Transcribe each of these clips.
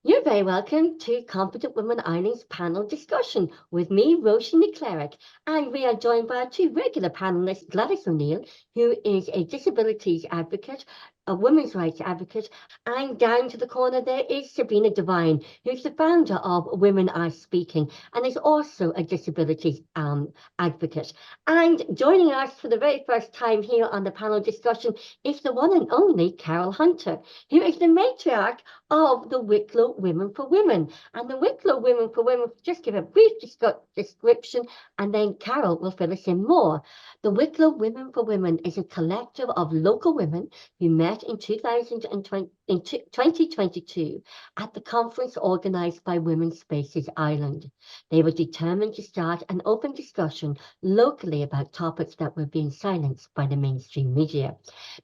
You're very welcome to Competent Women Ireland's panel discussion with me, Roisin Ni Chleirigh, and we are joined by our two regular panellists, Gadys O Neill, who is a disabilities advocate, a women's rights advocate, and down to the corner there is Sabina Devine, who's the founder of Women Are Speaking and is also a disabilities advocate. And joining us for the very first time here on the panel discussion is the one and only Carol Hunter, who is the matriarch of the Wicklow Women for Women. And the Wicklow Women for Women, just give a brief description, and then Carol will fill us in more. The Wicklow Women for Women is a collective of local women who met in 2022 at the conference organised by Women's Spaces Ireland. They were determined to start an open discussion locally about topics that were being silenced by the mainstream media.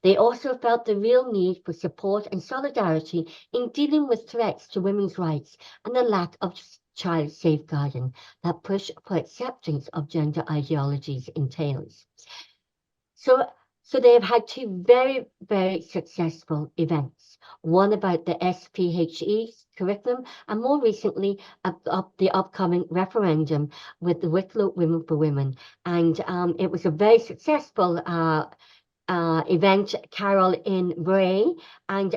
They also felt the real need for support and solidarity in dealing with threats to women's rights and the lack of child safeguarding that push for acceptance of gender ideologies entails. So they have had two very, very successful events. One about the SPHE curriculum, and more recently, the upcoming referendum with the Wicklow Women for Women. And it was a very successful event, Carol, in Bray, and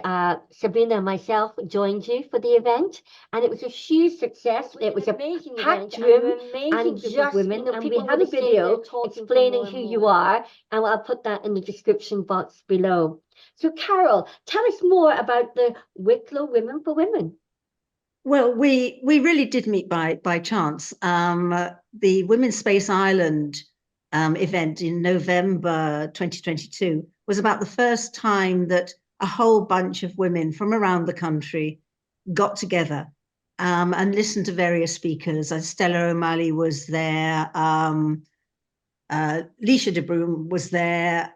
Sabina and myself joined you for the event, and it was a huge success. It was a packed room and just women, and we have a video explaining who you are, and I'll put that in the description box below. So Carol, tell us more about the Wicklow Women for Women. Well, we really did meet by chance. The Women's Space Ireland event in November 2022 was about the first time that a whole bunch of women from around the country got together and listened to various speakers. Stella O'Malley was there, Leisha de Broom was there,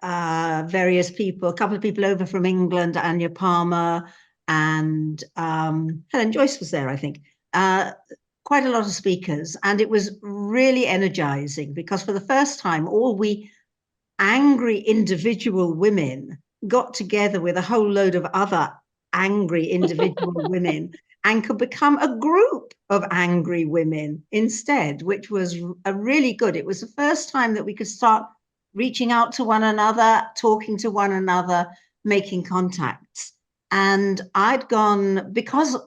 various people, a couple of people over from England, Anya Palmer, and Helen Joyce was there, I think. Quite a lot of speakers, and it was really energizing because for the first time, all we angry individual women got together with a whole load of other angry individual women and could become a group of angry women instead, which was a really good. It was the first time that we could start reaching out to one another, talking to one another, making contacts. And I'd gone, because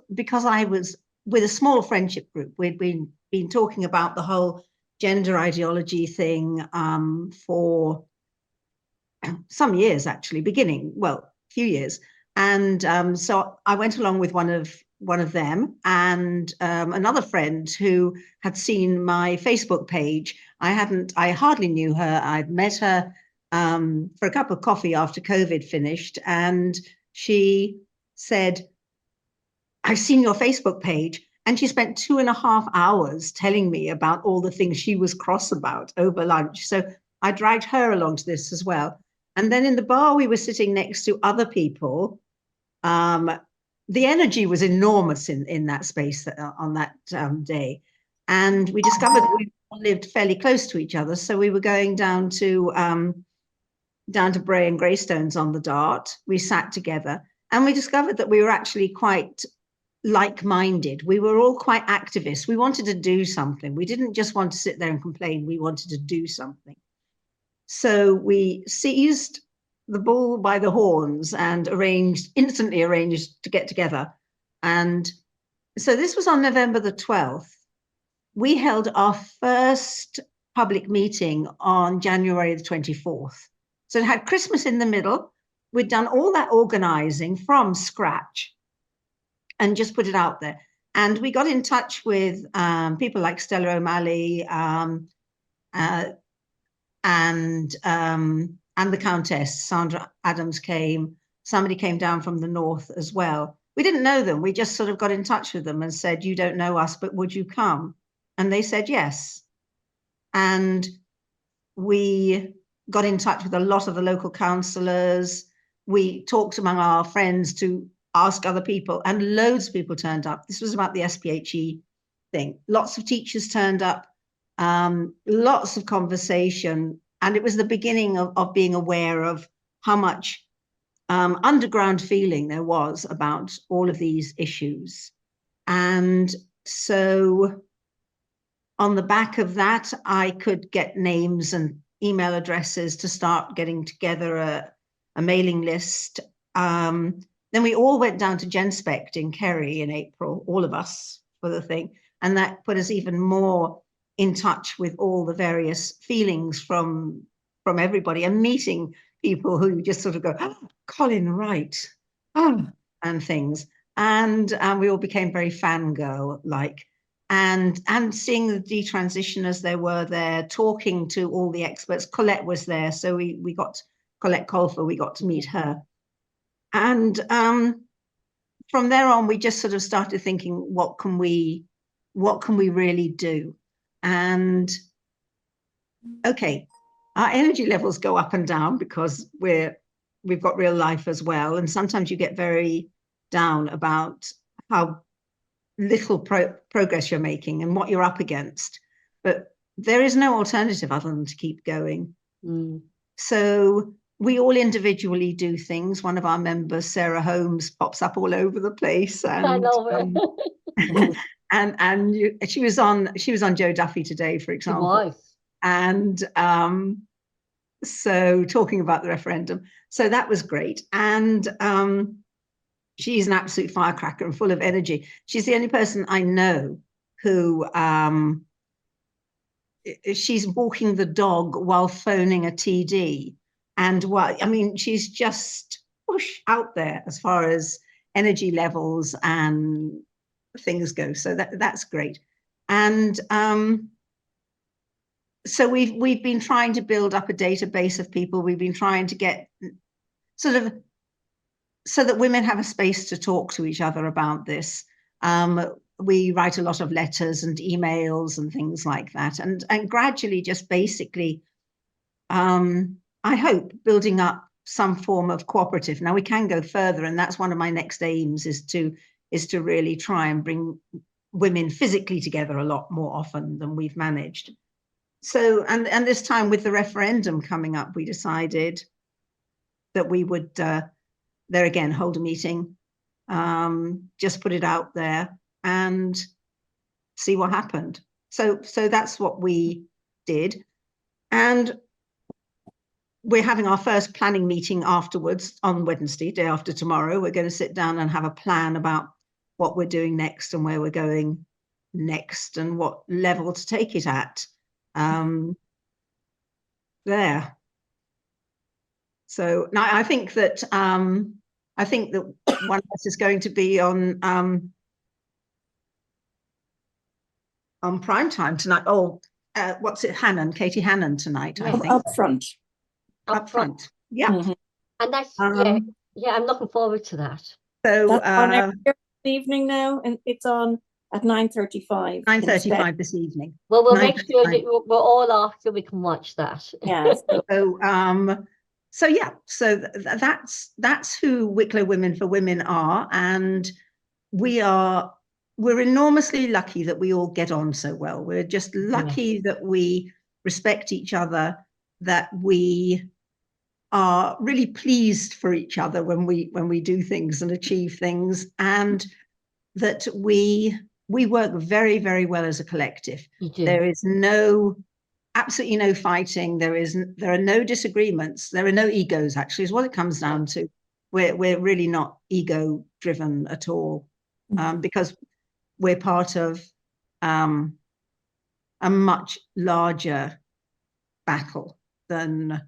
I was with a small friendship group, we'd been talking about the whole gender ideology thing for some years, actually, a few years. And so I went along with one of them and another friend who had seen my Facebook page. I hardly knew her. I'd met her for a cup of coffee after COVID finished, and she said, "I've seen your Facebook page." And she spent 2.5 hours telling me about all the things she was cross about over lunch. So I dragged her along to this as well. And then in the bar, we were sitting next to other people. The energy was enormous in that space on that day. And we discovered that we lived fairly close to each other. So we were going down to Bray and Greystones on the Dart. We sat together and we discovered that we were actually quite like-minded. We were all quite activists. We wanted to do something. We didn't just want to sit there and complain. We wanted to do something. So we seized the bull by the horns and instantly arranged to get together. And so this was on November the 12th. We held our first public meeting on January the 24th. So it had Christmas in the middle. We'd done all that organizing from scratch and just put it out there. And we got in touch with people like Stella O'Malley and the Countess. Sandra Adams came. Somebody came down from the north as well. We didn't know them. We just sort of got in touch with them and said, "You don't know us, but would you come?" And they said yes. And we got in touch with a lot of the local councillors. We talked among our friends to ask other people, and loads of people turned up. This was about the SPHE thing. Lots of teachers turned up, lots of conversation, and it was the beginning of being aware of how much underground feeling there was about all of these issues. And so on the back of that, I could get names and email addresses to start getting together a mailing list. Then we all went down to Genspect in Kerry in April, all of us, for the thing. And that put us even more in touch with all the various feelings from everybody, and meeting people who just sort of go, oh, Colin Wright, oh, and things. And we all became very fangirl-like. And seeing the detransitioners there were there, talking to all the experts. Colette was there, so we got Colette Colfer, we got to meet her. And from there on, we just sort of started thinking, what can we really do? And okay, our energy levels go up and down because we've got real life as well. And sometimes you get very down about how little progress you're making and what you're up against. But there is no alternative other than to keep going. So we all individually do things. One of our members, Sarah Holmes, pops up all over the place. And I love it. and she was on Joe Duffy today, for example. She was. And so talking about the referendum. So that was great. And she's an absolute firecracker and full of energy. She's the only person I know who she's walking the dog while phoning a TD. And she's just out there as far as energy levels and things go. So that's great. And so we've been trying to build up a database of people. We've been trying to get sort of so that women have a space to talk to each other about this. We write a lot of letters and emails and things like that, and gradually just basically, I hope, building up some form of cooperative. Now we can go further, and that's one of my next aims, is to really try and bring women physically together a lot more often than we've managed. So, and this time with the referendum coming up, we decided that we would there again hold a meeting, just put it out there and see what happened. So that's what we did. And we're having our first planning meeting afterwards on Wednesday, day after tomorrow. We're going to sit down and have a plan about what we're doing next and where we're going next and what level to take it at. There. So now I think that one of us is going to be on prime time tonight. Oh, what's it? Katie Hannon tonight, I think. Up front. Yeah. Mm-hmm. And that's yeah, I'm looking forward to that. So that's on every evening now, and it's on at 9:35. 9:35 this evening. Well, we'll make sure that we're all off so we can watch that. Yeah. So yeah, so that's who Wicklow Women for Women are, and we're enormously lucky that we all get on so well. We're just lucky that we respect each other, that we are really pleased for each other when we do things and achieve things, and that we work very, very well as a collective. There is absolutely no fighting. There are no disagreements. There are no egos, actually, is what it comes down to. We're really not ego driven at all, because we're part of a much larger battle than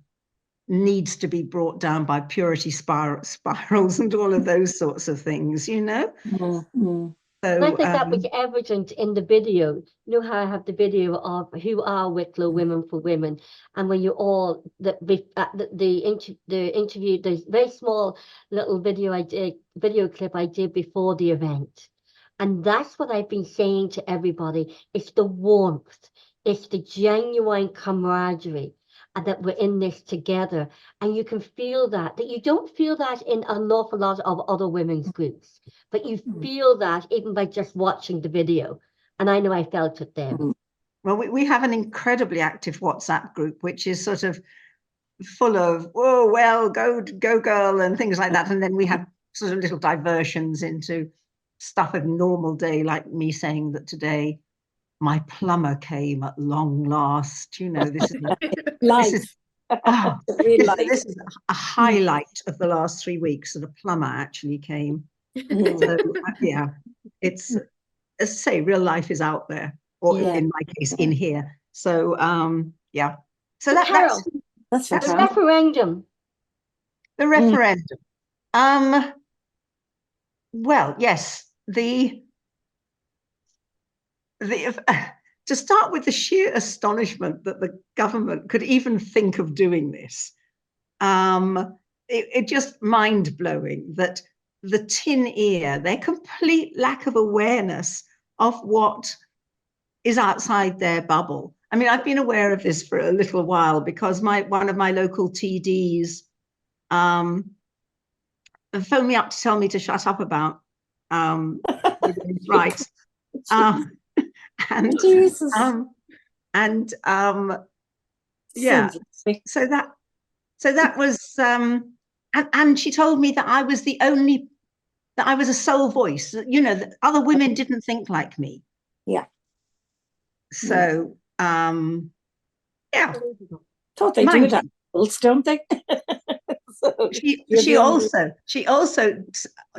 needs to be brought down by purity spirals and all of those sorts of things, you know? Mm-hmm. So, I think that was evident in the video. You know how I have the video of who are Wicklow Women for Women, and when you all the interview, there's very small little video clip I did before the event, and that's what I've been saying to everybody. It's the warmth, it's the genuine camaraderie, and that we're in this together, and you can feel that you don't feel that in an awful lot of other women's groups, but you feel that even by just watching the video, and I know I felt it there. Well, we have an incredibly active WhatsApp group, which is sort of full of, oh, well, go girl, and things like that, and then we have sort of little diversions into stuff of normal day, like me saying that today my plumber came at long last. You know, this is Life. this is oh, Real life. this is a highlight of the last 3 weeks, that a plumber actually came. So yeah, it's, as I say, real life is out there, or Yeah. in my case, in here. So yeah. So Carol, That's the fantastic. referendum. the referendum. Well, yes, the to start with, the sheer astonishment that the government could even think of doing this. It just mind-blowing that the tin ear, their complete lack of awareness of what is outside their bubble. I mean, I've been aware of this for a little while because one of my local TDs phoned me up to tell me to shut up about women's rights. And Jesus. Yeah, so that was and she told me that I was that I was a sole voice, you know, that other women didn't think like me. Yeah. So yeah, Thought they do that, don't they? So she also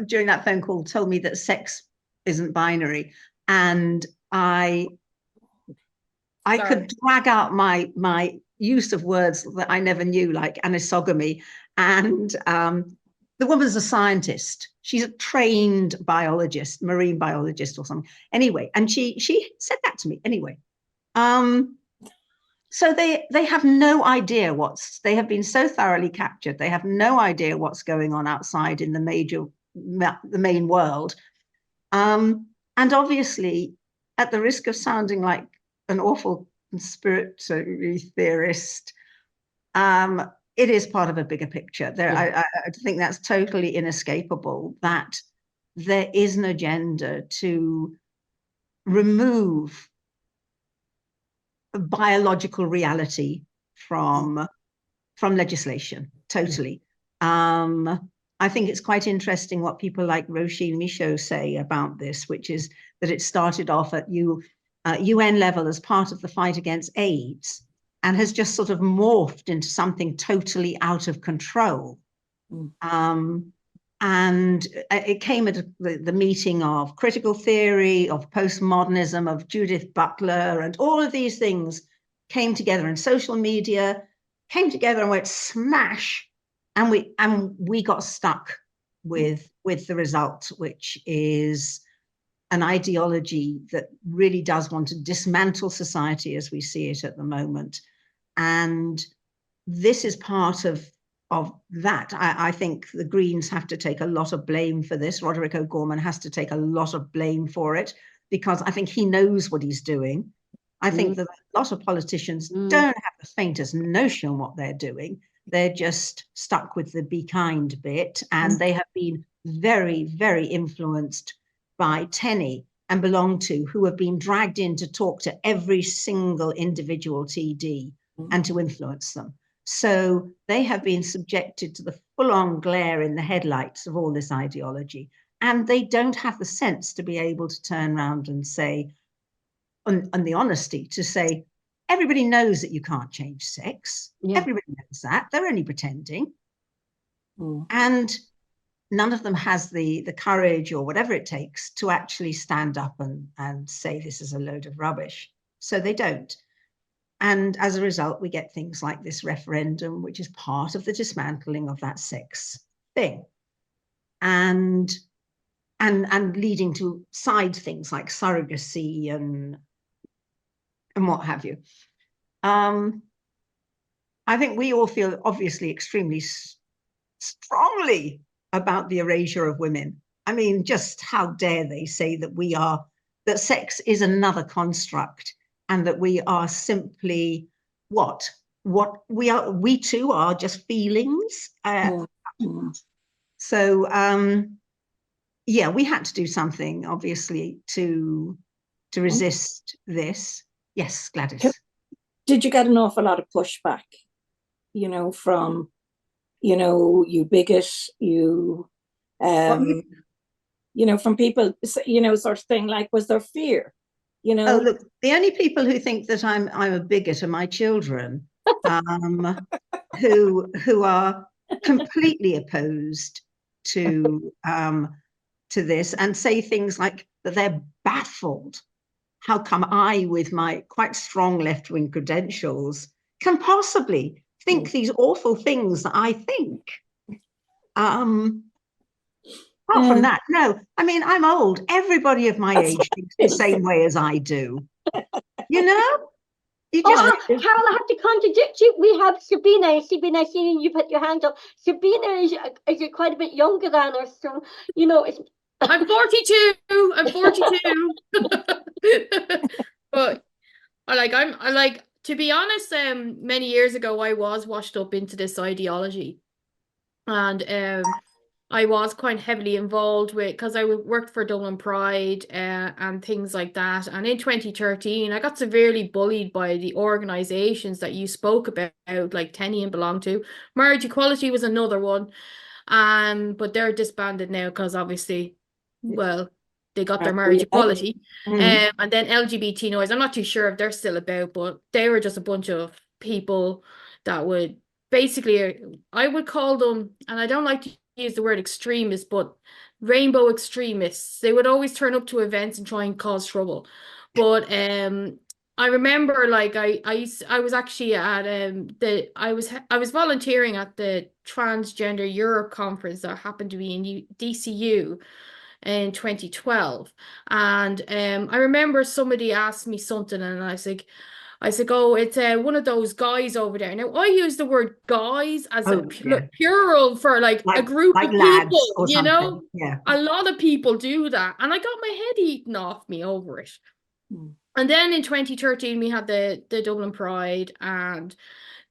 during that phone call told me that sex isn't binary, and I could drag out my use of words that I never knew, like anisogamy. And the woman's a scientist. She's a trained biologist, marine biologist or something. Anyway, and she said that to me anyway. So they have no idea they have been so thoroughly captured. They have no idea what's going on outside in the main world. And obviously, at the risk of sounding like an awful conspiracy theorist, it is part of a bigger picture. I think that's totally inescapable, that there is an agenda to remove biological reality from legislation, totally. I think it's quite interesting what people like Roisin Ni Chleirigh say about this, which is that it started off at UN level as part of the fight against AIDS, and has just sort of morphed into something totally out of control. And it came at the meeting of critical theory, of postmodernism, of Judith Butler, and all of these things came together, and social media came together and went smash, and we got stuck with the result, which is an ideology that really does want to dismantle society as we see it at the moment. And this is part of that. I think the Greens have to take a lot of blame for this. Roderick O'Gorman has to take a lot of blame for it, because I think he knows what he's doing. I think that a lot of politicians don't have the faintest notion what they're doing. They're just stuck with the be kind bit, and they have been very, very influenced by Tenny and Belong To, who have been dragged in to talk to every single individual TD and to influence them. So they have been subjected to the full-on glare in the headlights of all this ideology, and they don't have the sense to be able to turn around and say, and the honesty to say, everybody knows that you can't change sex. Yeah. Everybody knows that. They're only pretending. And none of them has the courage or whatever it takes to actually stand up and say this is a load of rubbish. So they don't. And as a result, we get things like this referendum, which is part of the dismantling of that sex thing. And leading to side things like surrogacy and what have you. I think we all feel obviously extremely strongly about the erasure of women. I mean, just how dare they say that that sex is another construct, and that we are simply what we are. We too are just feelings. So yeah, we had to do something, obviously, to resist this. Yes, Gladys. Did you get an awful lot of pushback, from, you bigot, you... from people, sort of thing, like, was there fear? Oh, look, the only people who think that I'm a bigot are my children, who are completely opposed to this and say things like that they're baffled. How come I, with my quite strong left-wing credentials, can possibly think these awful things that I think? Apart from that, no. I mean, I'm old. Everybody of my age thinks the same way as I do. You know? You just Carol, I have to contradict you. We have Sabina. Sabina, I see you put your hand up. Sabina is quite a bit younger than us, so it's. I'm 42. I'm 42. But I like to be honest. Many years ago, I was washed up into this ideology, and I was quite heavily involved with, because I worked for Dublin Pride and things like that. And in 2013, I got severely bullied by the organisations that you spoke about, like Tenian belonged to. Marriage Equality was another one. But they're disbanded now because obviously, well, they got their marriage equality. And then LGBT Noise, I'm not too sure if they're still about, but they were just a bunch of people that would basically, I would call them, and I don't like to use the word extremist, but rainbow extremists. They would always turn up to events and try and cause trouble. But I remember, like, I was actually at I was volunteering at the Transgender Europe conference that happened to be in DCU in 2012, and I remember somebody asked me something, and I was like, oh, it's one of those guys over there. Now, I use the word guys as a plural for like a group of people, Yeah. A lot of people do that. And I got my head eaten off me over it. And then in 2013, we had the Dublin Pride, and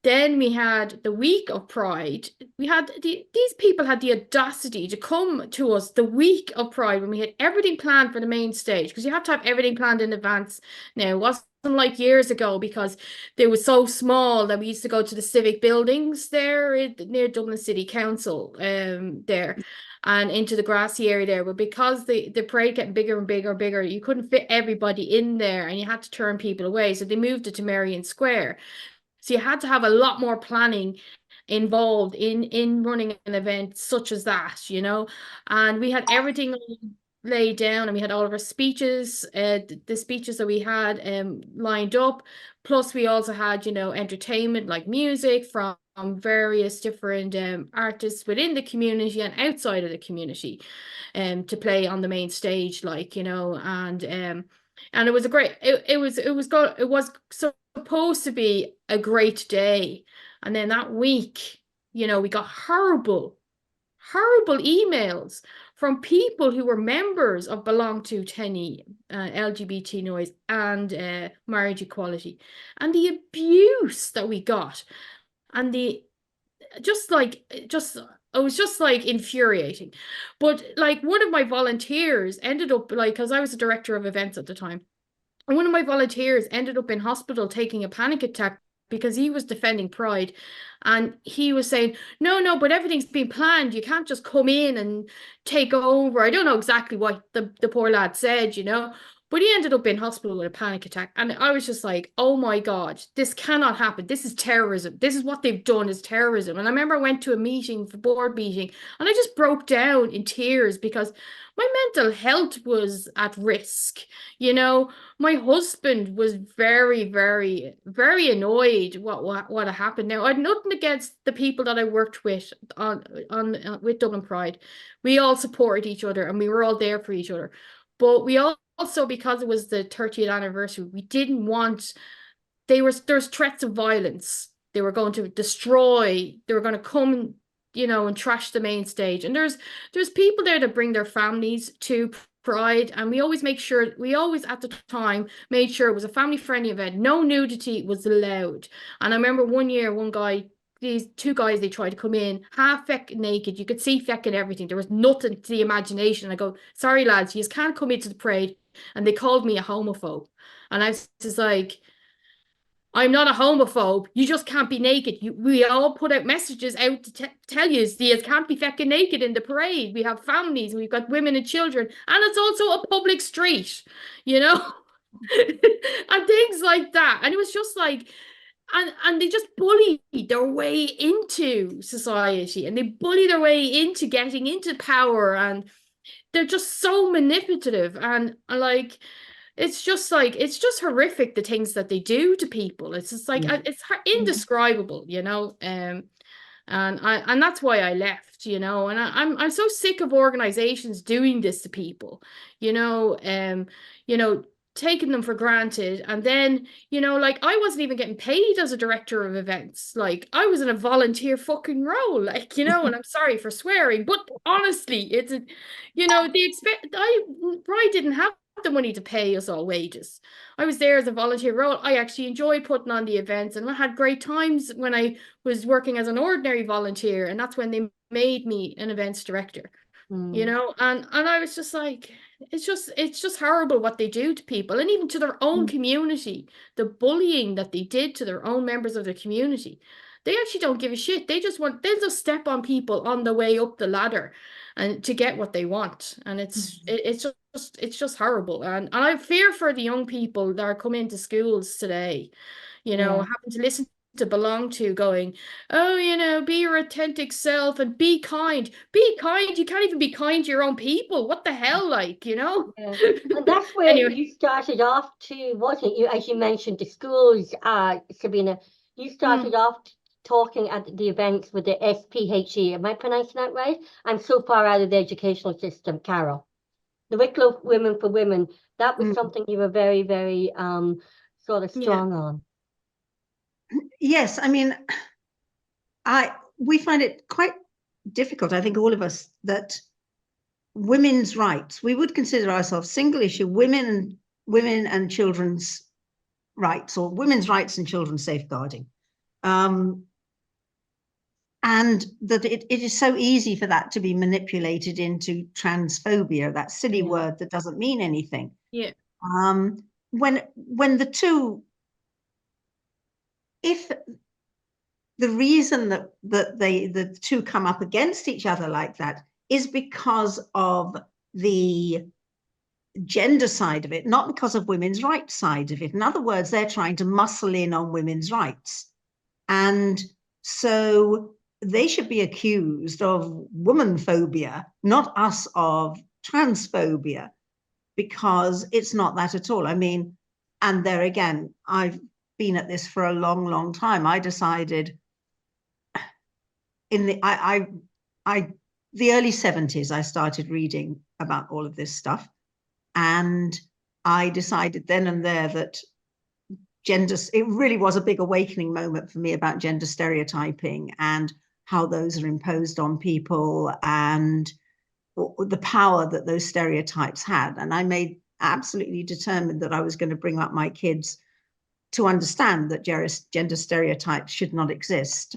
then we had the week of Pride. We had these people had the audacity to come to us the week of Pride when we had everything planned for the main stage, because you have to have everything planned in advance now. It wasn't like years ago, because they were so small that we used to go to the civic buildings there near Dublin City Council there, and into the grassy area there. But because the parade getting bigger and bigger and bigger, you couldn't fit everybody in there, and you had to turn people away. So they moved it to Merrion Square. So you had to have a lot more planning involved in running an event such as that, and we had everything laid down, and we had all of our speeches, the speeches that we had lined up. Plus we also had, entertainment like music from various different artists within the community and outside of the community to play on the main stage, like, and it was a great, it was supposed to be a great day. And then that week, we got horrible emails from people who were members of Belong to Tenny, LGBT Noise, and Marriage Equality, and the abuse that we got, and it was just like infuriating. But like, one of my volunteers ended up, like, because I was the director of events at the time, and one of my volunteers ended up in hospital taking a panic attack because he was defending Pride, and he was saying, no, but everything's been planned. You can't just come in and take over. I don't know exactly what the poor lad said, but he ended up in hospital with a panic attack. And I was just like, oh my God, this cannot happen. This is terrorism. This is what they've done, is terrorism. And I remember I went to a meeting, the board meeting, and I just broke down in tears because my mental health was at risk. My husband was very, very, very annoyed what had happened. Now, I had nothing against the people that I worked with with Dublin Pride. We all supported each other, and we were all there for each other. But we also, because it was the 30th anniversary, we didn't want, there's threats of violence. They were going to destroy, they were going to come, and trash the main stage. And there's people there that bring their families to Pride, and we always at the time made sure it was a family friendly event. No nudity was allowed. And I remember one year, these two guys, they tried to come in half feck naked. You could see feck and everything. There was nothing to the imagination. I go, sorry lads, you just can't come into the parade. And they called me a homophobe. And I was just like, I'm not a homophobe. You just can't be naked. We all put out messages out to tell you can't be fucking naked in the parade. We have families, we've got women and children, and it's also a public street, you know, and things like that. And it was just like, and they just bully their way into society, and they bully their way into getting into power, and they're just so manipulative, and like, it's just horrific, the things that they do to people. It's just like, it's indescribable, you know. And that's why I left, you know. And I'm so sick of organizations doing this to people, you know. Taking them for granted. And then, you know, like, I wasn't even getting paid as a director of events. Like, I was in a volunteer fucking role, like, you know. And I'm sorry for swearing, but honestly, it's a, you know, Pride didn't have the money to pay us all wages. I was there as a volunteer role. I actually enjoyed putting on the events, and I had great times when I was working as an ordinary volunteer, and that's when they made me an events director. You know. And I was just like, it's just horrible what they do to people, and even to their own community. The bullying that they did to their own members of the community. They actually don't give a shit. They'll just step on people on the way up the ladder, and to get what they want. And it's just horrible. And I fear for the young people that are coming into schools today, you know, having to listen to belong to, going, oh, you know, be your authentic self and be kind. Be kind. You can't even be kind to your own people. What the hell, like, you know? And that's where Anyway. you started off to, wasn't you? As you mentioned, the schools, Sabina, you started off talking at the events with the SPHE. Am I pronouncing that right? I'm so far out of the educational system, Carol. The Wicklow Women for Women, that was something you were very, very sort of strong on. Yes, I mean, we find it quite difficult, I think all of us, that women's rights, we would consider ourselves single issue women and children's rights, or women's rights and children's safeguarding. And that it is so easy for that to be manipulated into transphobia, that silly word that doesn't mean anything. Yeah. When the two, if the reason that the two come up against each other like that is because of the gender side of it, not because of women's rights side of it. In other words, they're trying to muscle in on women's rights. And so they should be accused of womanphobia, not us of transphobia, because it's not that at all. I mean, and there again, I've been at this for a long, long time. I decided in the early 70s, I started reading about all of this stuff. And I decided then and there that it really was a big awakening moment for me about gender stereotyping and how those are imposed on people and the power that those stereotypes had. And I made absolutely determined that I was going to bring up my kids to understand that gender stereotypes should not exist.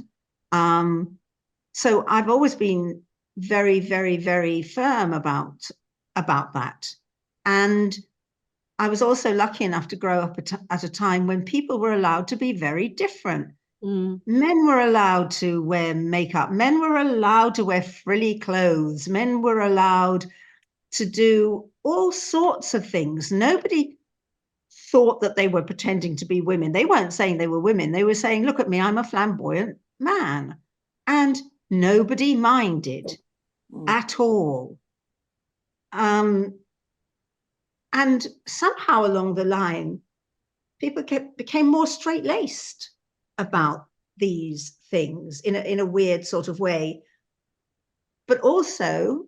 So I've always been very, very, very firm about that. And I was also lucky enough to grow up at a time when people were allowed to be very different. Men were allowed to wear makeup. Men were allowed to wear frilly clothes. Men were allowed to do all sorts of things. Nobody thought that they were pretending to be women. They weren't saying they were women. They were saying, look at me, I'm a flamboyant man. And nobody minded at all. And somehow along the line, people became more straight-laced about these things in a weird sort of way, but also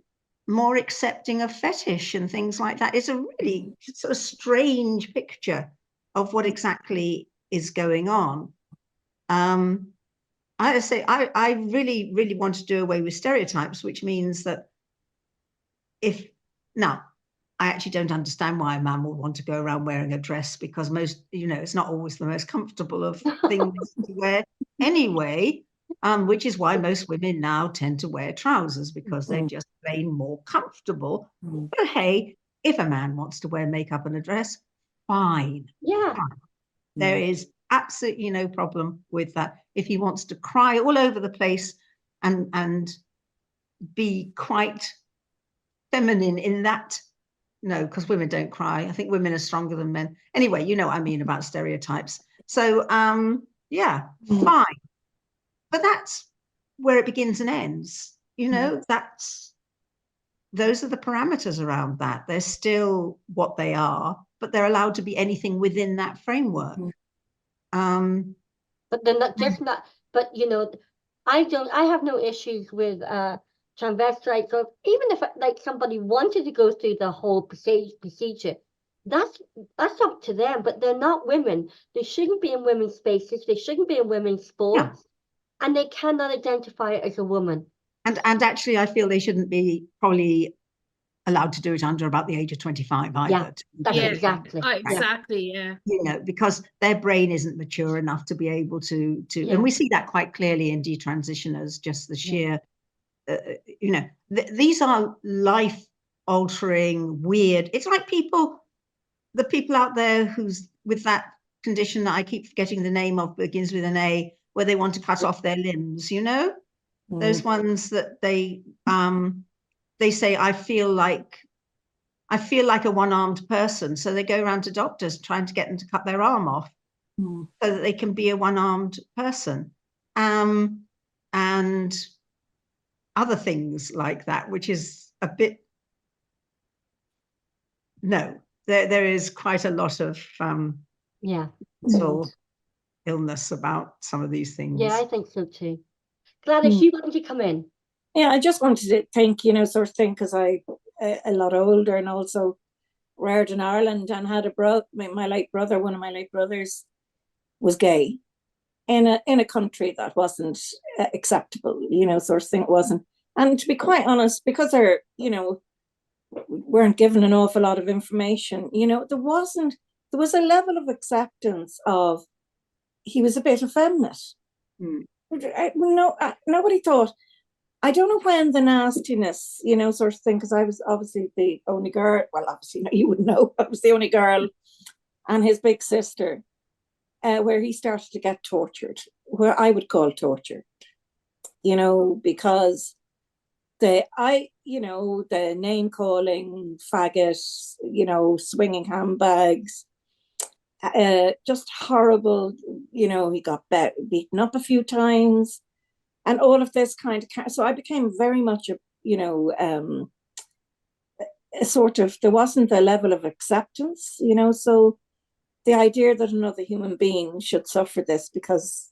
more accepting of fetish and things like that. It's a really sort of strange picture of what exactly is going on. I say I really, really want to do away with stereotypes, which means that I actually don't understand why a man would want to go around wearing a dress, because it's not always the most comfortable of things to wear anyway, which is why most women now tend to wear trousers, because they're just plain more comfortable. But hey, if a man wants to wear makeup and a dress, fine. Yeah. Fine. There is absolutely no problem with that. If he wants to cry all over the place and be quite feminine in that, no, because women don't cry. I think women are stronger than men. Anyway, you know what I mean about stereotypes. So yeah, fine. But that's where it begins and ends. You know, those are the parameters around that. They're still what they are, but they're allowed to be anything within that framework. But they're not just not, but you know, I have no issues with transvestites, or even if like somebody wanted to go through the whole procedure, that's up to them, but they're not women. They shouldn't be in women's spaces, they shouldn't be in women's sports, and they cannot identify as a woman. And actually, I feel they shouldn't be probably allowed to do it under about the age of 25 either. Yeah, that's exactly. Exactly, yeah. You know, because their brain isn't mature enough to be able to and we see that quite clearly in detransitioners, just the sheer, you know, these are life-altering, weird, it's like the people out there who's with that condition that I keep forgetting the name of, begins with an A, where they want to cut off their limbs, you know? Those ones that they say, I feel like a one-armed person. So they go around to doctors trying to get them to cut their arm off so that they can be a one-armed person. And other things like that, which is a bit, no, there is quite a lot of mental illness about some of these things. Yeah, I think so too. Gladys, you wanted to come in. Yeah, I just wanted to think, you know, sort of thing, because I a lot older and also reared in Ireland and had a brother, my late brother, one of my late brothers was gay in a country that wasn't acceptable, you know, sort of thing. It wasn't. And to be quite honest, because they're, you know, weren't given an awful lot of information, you know, there was a level of acceptance of he was a bit effeminate. Nobody thought, I don't know when the nastiness, you know, sort of thing, because I was obviously the only girl. Well, obviously, you wouldn't know. I was the only girl, and his big sister, where he started to get tortured, where I would call torture, you know, because the name calling, faggot, you know, swinging handbags, just horrible. You know, he got beaten up a few times. And all of this kind of, so I became very much a sort of, there wasn't the level of acceptance, you know, so the idea that another human being should suffer this because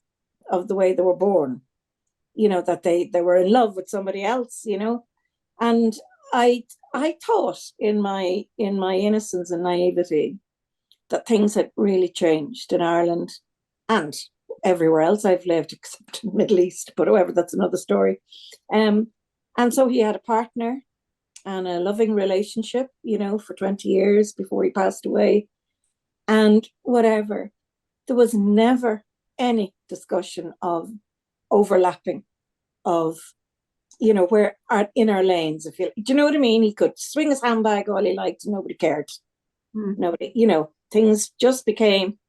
of the way they were born, you know, that they were in love with somebody else, you know, and I thought in my innocence and naivety that things had really changed in Ireland and everywhere else I've lived, except in the Middle East, but however, that's another story. And so he had a partner and a loving relationship, you know, for 20 years before he passed away. And whatever, there was never any discussion of overlapping of, you know, where in our lanes, do you know what I mean? He could swing his handbag all he liked, nobody cared. Nobody, you know, things just became,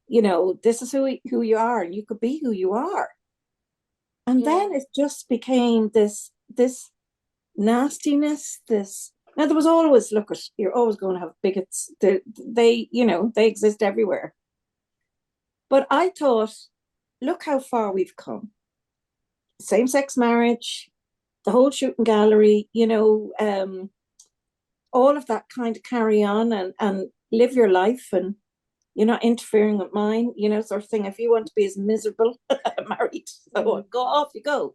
you know, this is who you are, and you could be who you are. And then it just became this nastiness, now there was always, look, you're always going to have bigots. They, you know, they exist everywhere. But I thought, look how far we've come. Same-sex marriage, the whole shooting gallery, you know, all of that kind of carry on and live your life, and you're not interfering with mine, you know, sort of thing. If you want to be as miserable, married, so go off you go.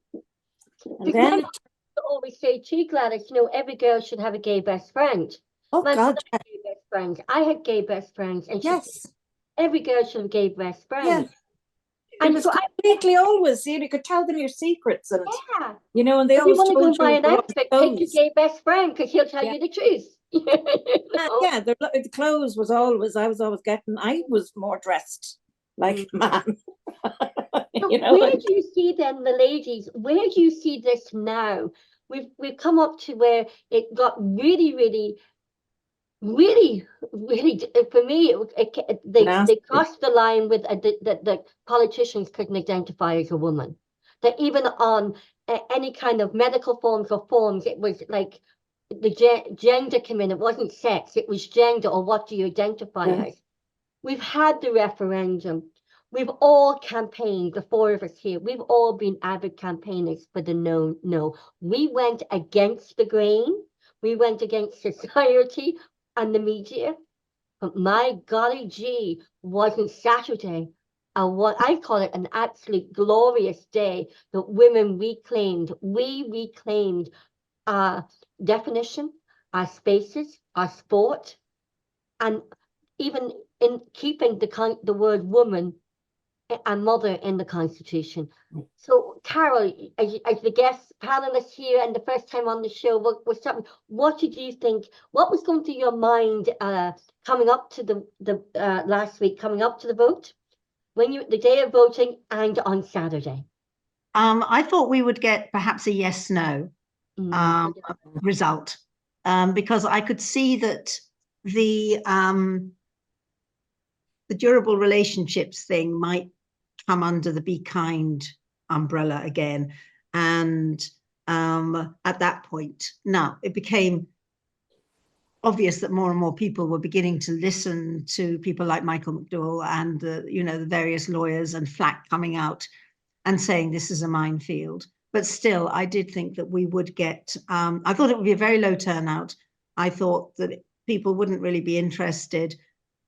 And then I always say too, Gladys, you know, every girl should have a gay best friend. Oh My God, mother had gay best friends. I had gay best friends, and every girl should have gay best friends. And so completely always, you know, you could tell them your secrets, and you know, and they if always you want to told go buy you an outfit, take your gay best friend, because he'll tell you the truth. You know? Yeah, the clothes was always, I was more dressed like a man. You know, where do you see then the ladies? Where do you see this now? We've come up to where it got really, really really, for me, they crossed the line with the politicians couldn't identify as a woman. That even on any kind of medical forms or forms, it was like the gender came in. It wasn't sex, it was gender, or what do you identify as? We've had the referendum. We've all campaigned, the four of us here. We've all been avid campaigners for the no. We went against the grain. We went against society and the media. But my golly gee, wasn't Saturday what I call it an absolute glorious day that women reclaimed. We reclaimed our definition, our spaces, our sport, and even in keeping the word woman and mother in the Constitution. So, Carol, as the guest panelist here and the first time on the show, what did you think? What was going through your mind coming up to the last week, coming up to the vote, the day of voting, and on Saturday? I thought we would get perhaps a yes/no result, because I could see that the durable relationships thing might come under the Be Kind umbrella again. And at that point, now it became obvious that more and more people were beginning to listen to people like Michael McDowell and the various lawyers, and Flack coming out and saying this is a minefield. But still, I did think that we would get, I thought it would be a very low turnout. I thought that people wouldn't really be interested,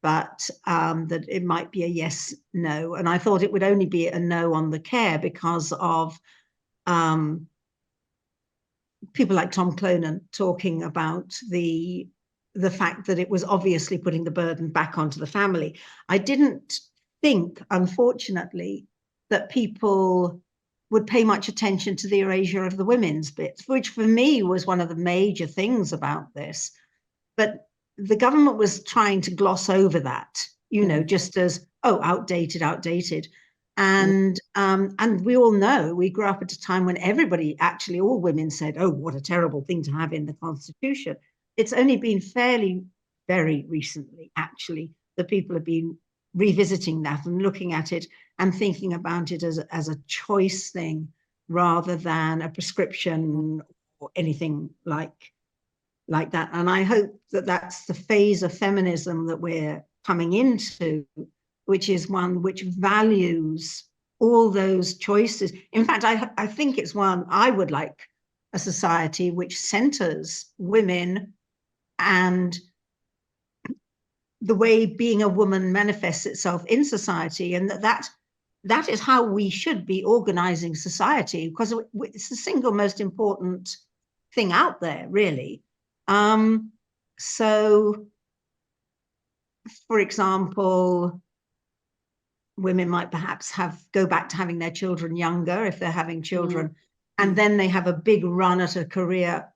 but that it might be a yes/no. And I thought it would only be a no on the care because of people like Tom Clonan talking about the fact that it was obviously putting the burden back onto the family. I didn't think, unfortunately, that people would pay much attention to the erasure of the women's bits, which for me was one of the major things about this. But the government was trying to gloss over that, just as, outdated. And we all know, we grew up at a time when everybody, actually all women said, oh, what a terrible thing to have in the Constitution. It's only been very recently, actually, that people have been revisiting that and looking at it and thinking about it as a choice thing rather than a prescription or anything like that. And I hope that that's the phase of feminism that we're coming into, which is one which values all those choices. In fact, I think it's one I would like, a society which centers women and the way being a woman manifests itself in society, and that is how we should be organizing society, because it's the single most important thing out there, really. So, for example, women might perhaps go back to having their children younger if they're having children, and then they have a big run at a career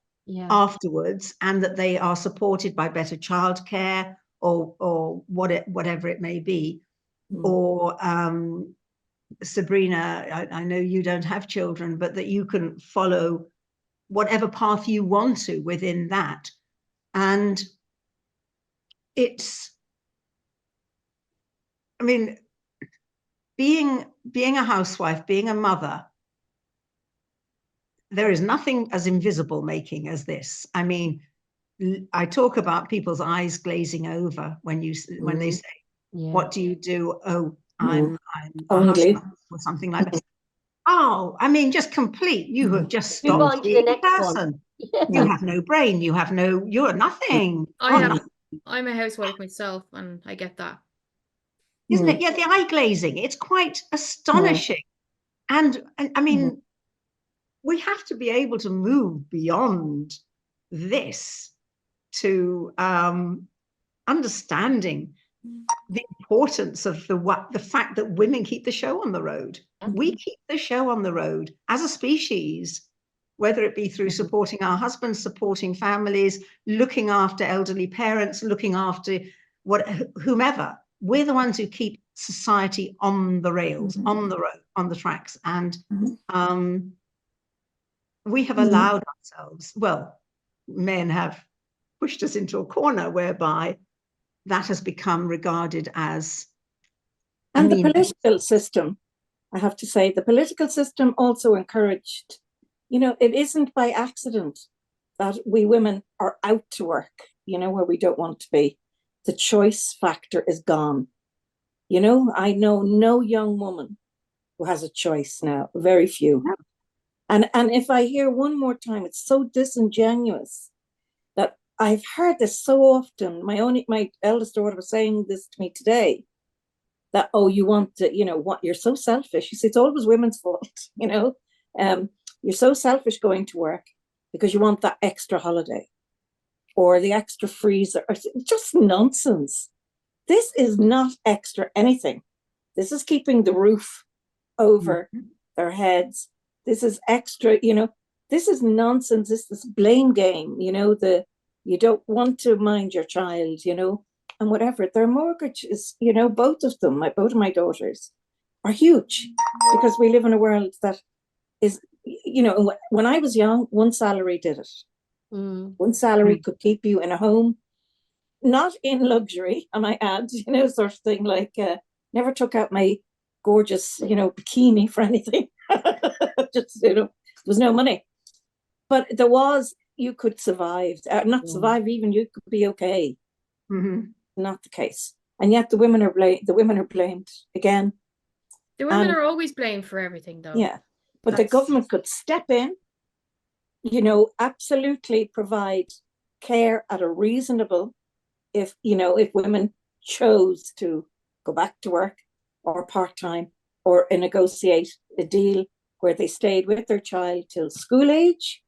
afterwards, and that they are supported by better childcare or whatever it may be. Or Sabrina, I know you don't have children, but that you can follow whatever path you want to within that. And it's, I mean, being a housewife, being a mother, there is nothing as invisible making as this. I mean, I talk about people's eyes glazing over when they say, what do you do? Oh, I'm a housewife or something like that. Oh, I mean, just complete. You have just stopped being a person. You have no brain. You're nothing. I'm a housewife myself, and I get that. Isn't it? Yeah, the eye glazing. It's quite astonishing. And I mean, we have to be able to move beyond this to understanding the importance of the fact that women keep the show on the road. We keep the show on the road as a species, whether it be through supporting our husbands, supporting families, looking after elderly parents, looking after whomever. We're the ones who keep society on the rails, on the road, on the tracks. And we have allowed ourselves, well, men have pushed us into a corner whereby that has become regarded as and the political system, I have to say, the political system also encouraged, it isn't by accident that we women are out to work, where we don't want to be. The choice factor is gone. I know no young woman who has a choice now, very few. Yeah. And if I hear one more time, it's so disingenuous that I've heard this so often. My eldest daughter was saying this to me today, that, oh, you want to, what, you're so selfish. You see, it's always women's fault, you're so selfish going to work because you want that extra holiday or the extra freezer. Just nonsense. This is not extra anything. This is keeping the roof over their heads. This is extra, this is nonsense. This blame game, you don't want to mind your child, and whatever. Their mortgage is, both of them, both of my daughters are huge, because we live in a world that is, when I was young, one salary did it. One salary could keep you in a home, not in luxury, I might add, sort of thing, like never took out my gorgeous, bikini for anything. Just, there was no money. But there was, you could survive, not survive even, you could be okay. Not the case. And yet the women are blamed again. The women are always blamed for everything, though. Yeah. But the government could step in, absolutely provide care at a reasonable, if women chose to go back to work or part-time, or negotiate a deal where they stayed with their child till school age,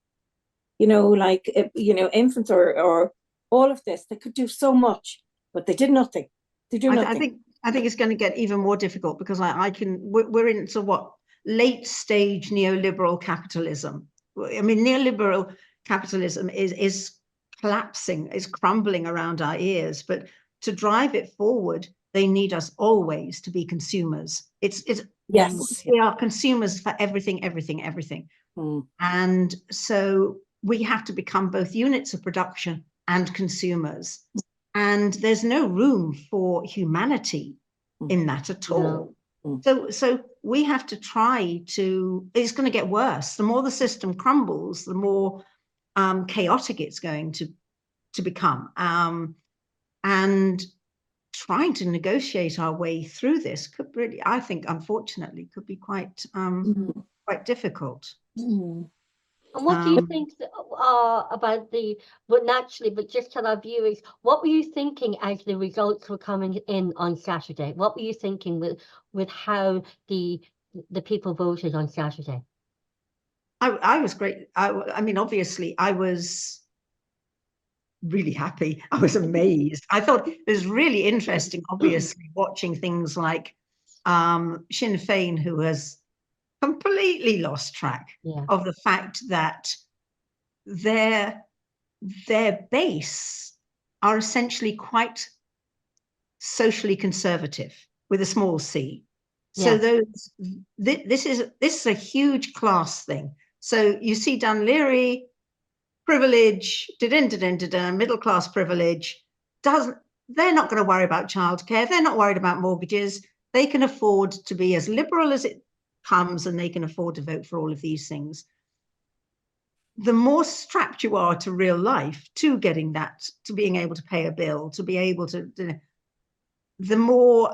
like, infants or all of this. They could do so much, but they did nothing. They do nothing. I think it's going to get even more difficult, because we're into what, late stage neoliberal capitalism. I mean, neoliberal capitalism is collapsing, is crumbling around our ears, but to drive it forward, they need us always to be consumers. Yes, we are consumers for everything. And so we have to become both units of production and consumers. And there's no room for humanity in that at all. So we have to try to, it's going to get worse. The more the system crumbles, the more chaotic it's going to become. And trying to negotiate our way through this could really, I think, unfortunately, could be quite difficult. And what do you think about but just tell our viewers, what were you thinking as the results were coming in on Saturday? What were you thinking with how the people voted on Saturday? I was great. I mean, obviously, I was really happy. I was amazed. I thought it was really interesting, obviously, watching things like Sinn Féin, who has completely lost track of the fact that their base are essentially quite socially conservative with a small c. So this is a huge class thing. So you see Dun Laoghaire, privilege, middle class privilege, they're not going to worry about childcare, they're not worried about mortgages, they can afford to be as liberal as it comes, and they can afford to vote for all of these things. The more strapped you are to real life, to getting that, to being able to pay a bill, to be able to, the more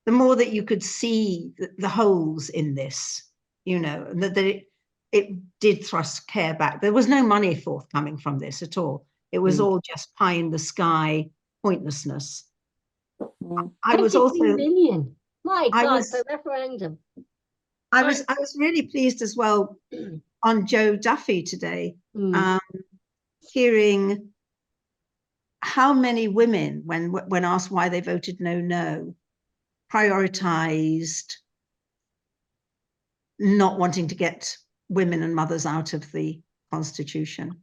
that you could see the holes in this, that it did thrust care back. There was no money forthcoming from this at all. It was all just pie in the sky pointlessness. I was also 23 million. My God, for referendum. I was really pleased as well on Joe Duffy today, hearing how many women, when asked why they voted no, prioritized not wanting to get women and mothers out of the Constitution.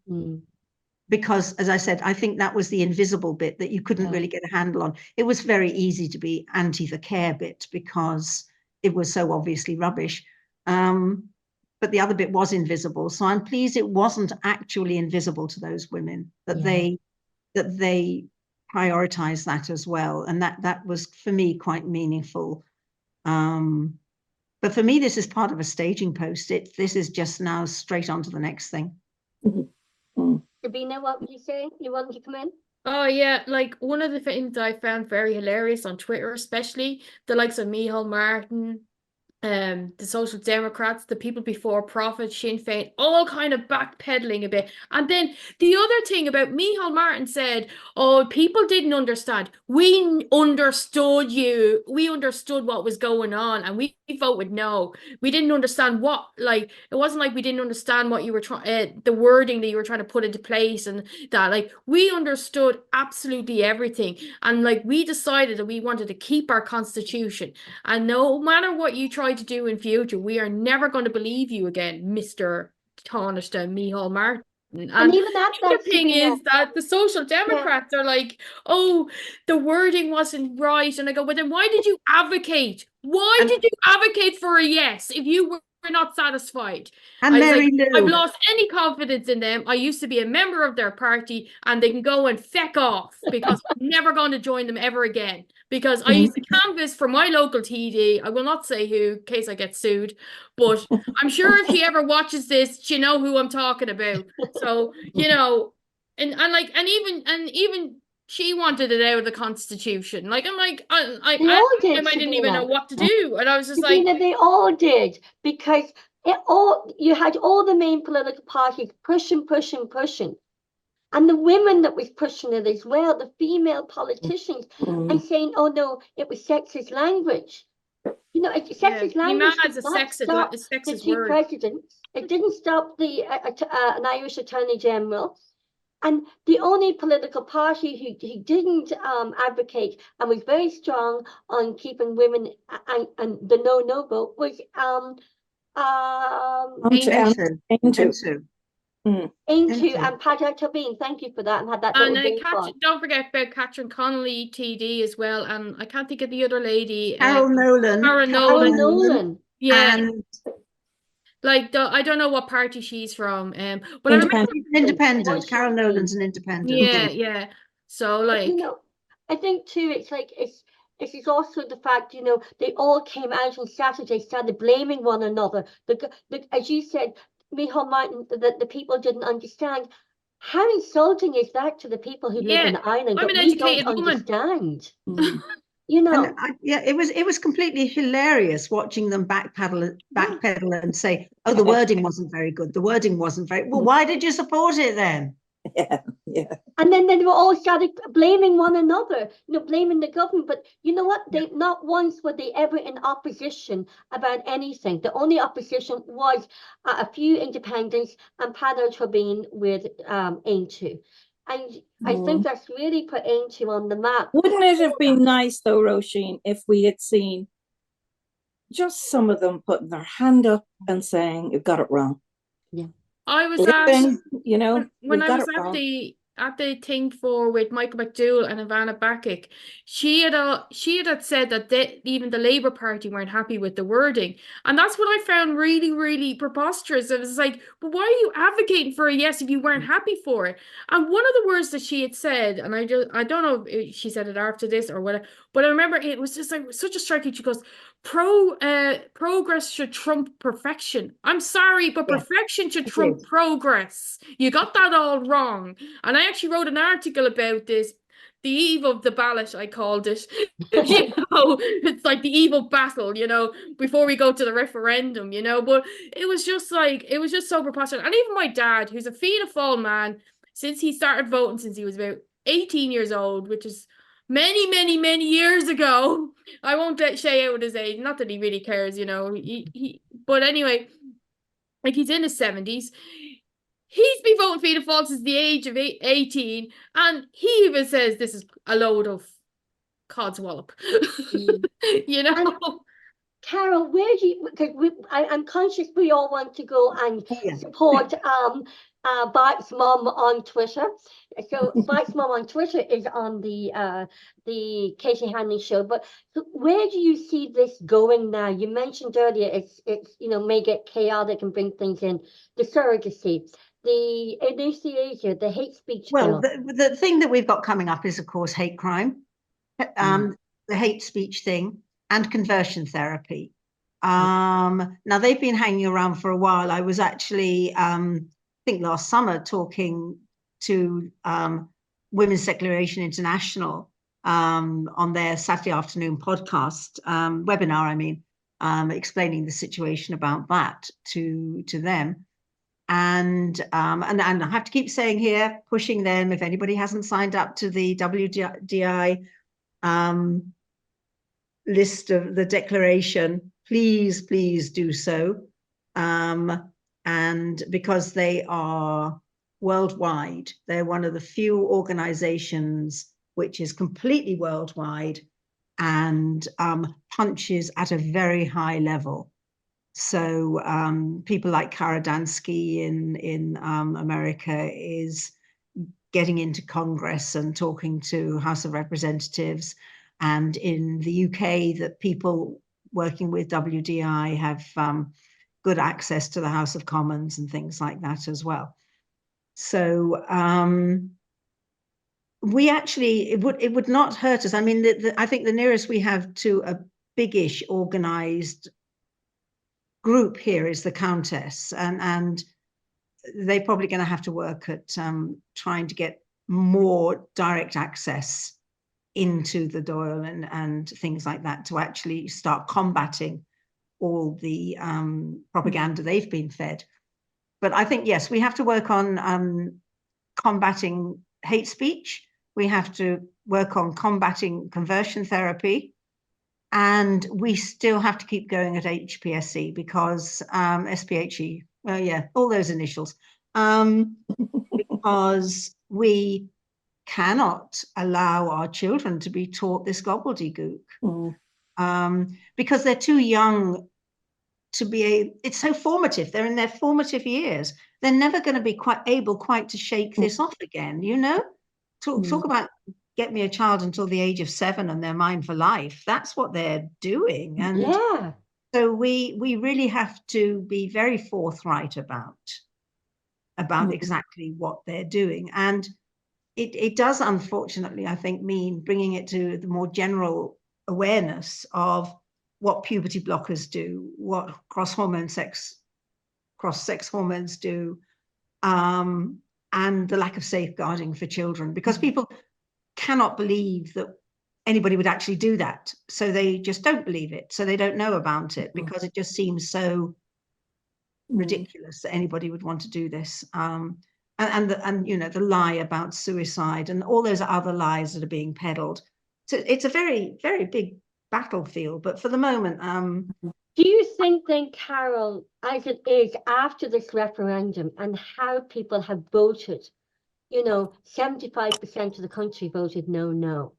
Because, as I said, I think that was the invisible bit that you couldn't really get a handle on. It was very easy to be anti the care bit because it was so obviously rubbish. but the other bit was invisible. So I'm pleased it wasn't actually invisible to those women, that they prioritized that as well. And that was, for me, quite meaningful. But for me, this is part of a staging post. This is just now straight on to the next thing. Sabina, what would you say? You wanted to come in? Oh yeah, like one of the things I found very hilarious on Twitter, especially the likes of Micheál Martin, the Social Democrats, the People Before Profit, Sinn Féin, all kind of backpedaling a bit. And then the other thing about Micheál Martin said, oh, people didn't understand. We understood you. We understood what was going on, and we voted no. We didn't understand what, like, it wasn't like we didn't understand what you were trying, the wording that you were trying to put into place, and that, like, we understood absolutely everything. And like, we decided that we wanted to keep our constitution. And no matter what you try to do in future, we are never going to believe you again, Mr. Taoiseach Micheál Martin. And even the other thing is that the Social Democrats are like, oh, the wording wasn't right. And I go, well, then why did you advocate? Why did you advocate for a yes if you were not satisfied? And Mary Lou, I've lost any confidence in them. I used to be a member of their party, and they can go and feck off, because I'm never going to join them ever again. Because I used to canvass for my local TD. I will not say who, in case I get sued, but I'm sure if she ever watches this, she know who I'm talking about. So, you know, and even she wanted it out of the Constitution. Like, I'm like, I didn't even know what to do. And I was just Sabina, they all did, because you had all the main political parties pushing. And the women that was pushing it as well, the female politicians, and saying, oh no, it was sexist language. You know, sexist language did not stop the two presidents. It didn't stop an Irish Attorney General. And the only political party who didn't advocate and was very strong on keeping women and the no vote was Into and Patrick Tobin. Thank you for that. And had that little don't forget about Catherine Connolly, TD, as well. And I can't think of the other lady. Carol Nolan. Yeah. And like, I don't know what party she's from. But independent. Carol Nolan's an independent. Yeah. So like, you know, I think too, it's like it's also the fact, you know, they all came out on Saturday, started blaming one another. As you said, Micheál Martin, that the people didn't understand. How insulting is that to the people who live in Ireland that we don't understand? You know, it was completely hilarious watching them backpedal and say, oh, the wording wasn't very good. The wording wasn't very well. Why did you support it then? Yeah. And then they were all started blaming one another, you know, blaming the government. But you know what? They not once were they ever in opposition about anything. The only opposition was a few independents and Patrick Tobin with Aintu. And I think that's really put Aintu on the map. Wouldn't it have been nice though, Roisin, if we had seen just some of them putting their hand up and saying, you've got it wrong. Yeah. I was you know, when I was at the thing with Michael McDowell and Ivana Bacik, she had said that even the Labour Party weren't happy with the wording, and that's what I found really, really preposterous. It was like, but why are you advocating for a yes if you weren't happy for it? And one of the words that she had said, and I don't know if she said it after this or whatever, but I remember it was just like such a striking. She goes, progress should trump perfection. I'm sorry, but perfection should trump progress. You got that all wrong. And I actually wrote an article about this, the eve of the ballot, I called it. You know, it's like the eve of battle, you know, before we go to the referendum, you know. But it was just so preposterous. And even my dad, who's a Fianna Fáil man, since he started voting since he was about 18 years old, which is many years ago. I won't say out his age, not that he really cares, you know. But anyway, like, he's in his 70s. He's been voting Fianna Fáil since the age of 18, and he even says this is a load of codswallop. You know. Carol, where do you, because I'm conscious we all want to go and Yeah. support Bart's mum on Twitter. So Bart's mum on Twitter is on the Katie Hanley show. But where do you see this going now? You mentioned earlier it's may get chaotic and bring things in. The surrogacy, the enunciation, the hate speech Well, bill. the thing that we've got coming up is, of course, hate crime, the hate speech thing, and conversion therapy. Now, they've been hanging around for a while. I was actually, I think last summer, talking to Women's Declaration International on their Saturday afternoon podcast, webinar, I mean, explaining the situation about that to them. And I have to keep saying here, pushing them, if anybody hasn't signed up to the WDI list of the declaration, please do so. And because they are worldwide, they're one of the few organizations which is completely worldwide and punches at a very high level. So people like Kara Dansky in America is getting into Congress and talking to House of Representatives. And in the UK, that people working with WDI have good access to the House of Commons and things like that as well. So we actually, it would not hurt us. I mean, I think the nearest we have to a biggish organized group here is the Countess, and they're probably going to have to work at trying to get more direct access into the Dáil and things like that to actually start combating all the propaganda they've been fed. But I think, yes, we have to work on combating hate speech. We have to work on combating conversion therapy. And we still have to keep going at HPSC because SPHE, well, yeah, all those initials, because we cannot allow our children to be taught this gobbledygook because they're too young to be it's so formative. They're in their formative years. They're never going to be quite to shake this off again, you know? Talk about get me a child until the age of 7 and they're mine for life. That's what they're doing. And yeah. So we really have to be very forthright about exactly what they're doing. And it does, unfortunately, I think, mean bringing it to the more general awareness of what puberty blockers do, what cross-sex hormones do, and the lack of safeguarding for children, because people cannot believe that anybody would actually do that. So they just don't believe it. So they don't know about it because it just seems so ridiculous that anybody would want to do this. And you know, the lie about suicide and all those other lies that are being peddled. So it's a very, very big battlefield. But for the moment, do you think then, Carol, as it is after this referendum and how people have voted, 75% of the country voted no.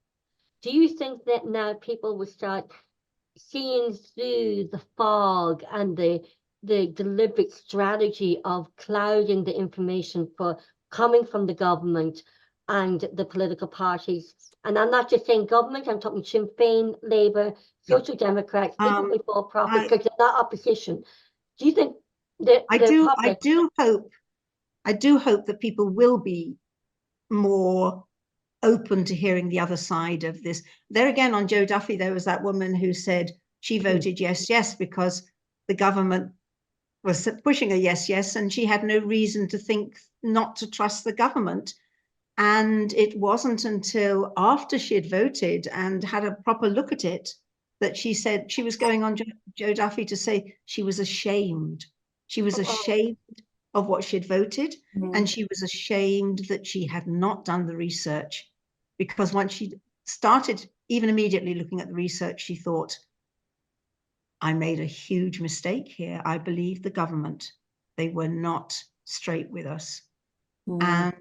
Do you think that now people will start seeing through the fog and the deliberate strategy of clouding the information coming from the government and the political parties? And I'm not just saying government, I'm talking Sinn Féin, Labour, Social Democrats, people with for profit, because they're not opposition. Do you think that I do hope that people will be more open to hearing the other side of this. There again, on Joe Duffy, there was that woman who said she voted yes because the government was pushing a yes, and she had no reason to think not to trust the government. And it wasn't until after she had voted and had a proper look at it that she said she was going on Joe Duffy to say she was ashamed. She was ashamed of what she had voted, and she was ashamed that she had not done the research, because once she started even immediately looking at the research, she thought, I made a huge mistake here. I believed the government. They were not straight with us. And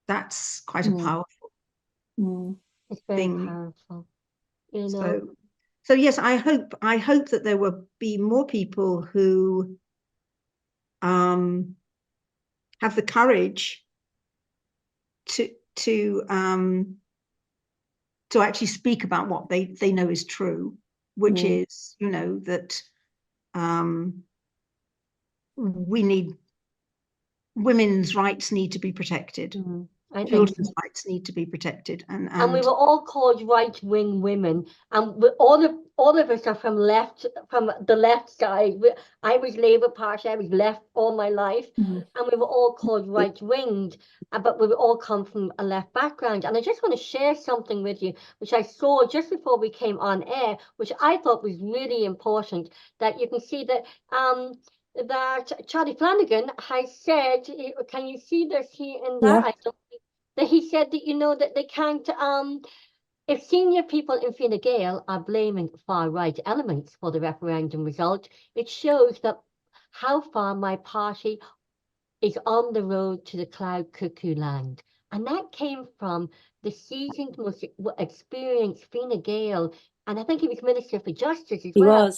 that's quite a powerful it's very thing. powerful, you know. So So yes, I hope that there will be more people who have the courage to actually speak about what they know is true, which is, you know, that we need women's rights need to be protected. Children's rights need to be protected, and we were all called right-wing women, and all of us are from the left side. I was Labour Party, I was left all my life, and we were all called right-winged, but we all come from a left background. And I just want to share something with you, which I saw just before we came on air, which I thought was really important. That you can see that that Charlie Flanagan has said. Can you see this here in that? Yeah. I don't. That he said that, you know, that they can't, if senior people in Fine Gael are blaming far-right elements for the referendum result, it shows that how far my party is on the road to the cloud cuckoo land. And that came from the seasoned, most experienced Fine Gael, and I think he was Minister for Justice as well.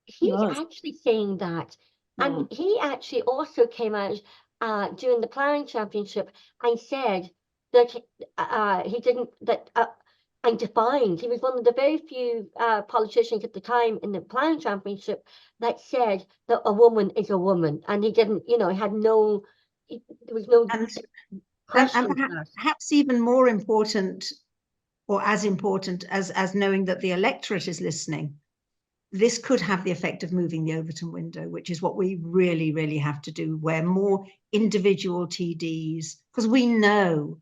He's actually saying that. And he actually also came out during the Ploughing Championship and said that he didn't, that and defined, he was one of the very few politicians at the time in the Ploughing Championship that said that a woman is a woman. And he didn't, you know, he had no, there was no question. And perhaps even more important, or as important as knowing that the electorate is listening, this could have the effect of moving the Overton window, which is what we really, really have to do, where more individual TDs, because we know